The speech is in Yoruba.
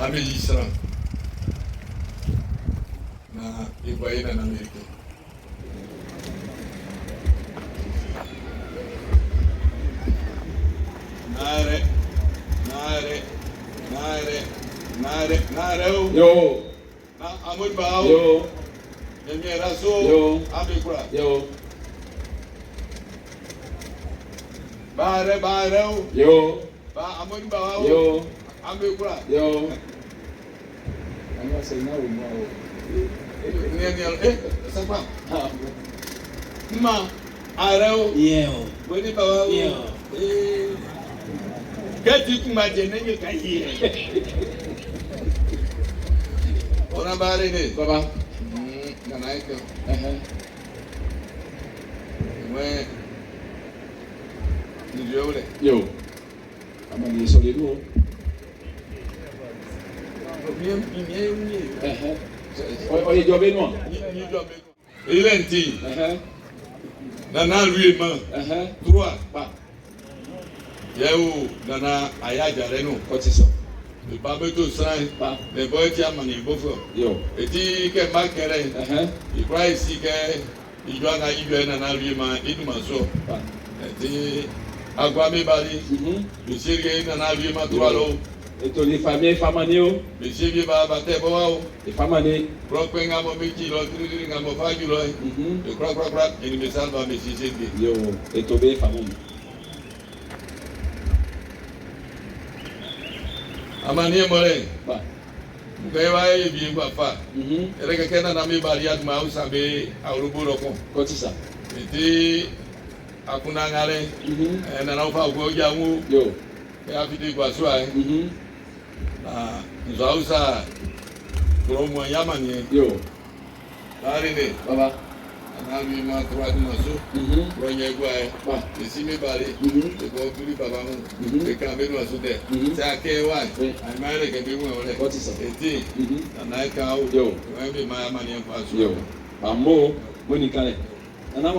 Amejisra na Ibrahim na Amerika. Nare yo na amud bao yo Demi raso yo amikura yo bare yo ba amud bao yo amikura yo ana say na mo sapa ma areo Yo. boni bao Yo. kati kuma jenenge kayi ona bare ne baba kana iko we ni yole yo amani sole do oye jobe no ile nti nana lui ma trois pa yau nana ayaja reno kotiso le babeto sran pa le boy ti amani bofo yo eti ke makere ikrai si ke ijo na ijo nana lui ma iduma so pa eti agwa mi bali le sirge nana lui ma trois lo eto les familles famanio le sirge ba ba te bo wa o les famane pro pe nga mo meji lo tri nga mo fa ju lo e kra ni me salva me si sirge yo eto be famone amani more pa ngai wa e bi ngwa fa ere ke kena na mi bali ad ma usa be awrubu ro ko kotisa eti akuna ngare na na fa go ja mu yo ya fi di gwa so ai na nzausa pro mo yamani yo ari ne baba na mi ma twa di ma so pro nye gwa e pa esi mi bali e go tuli baba mu e ka be no so de sa ke wa ai ma re ke bi mu ole kotisa eti na ka o yo wa bi ma yamani fa so yo amo monikale nana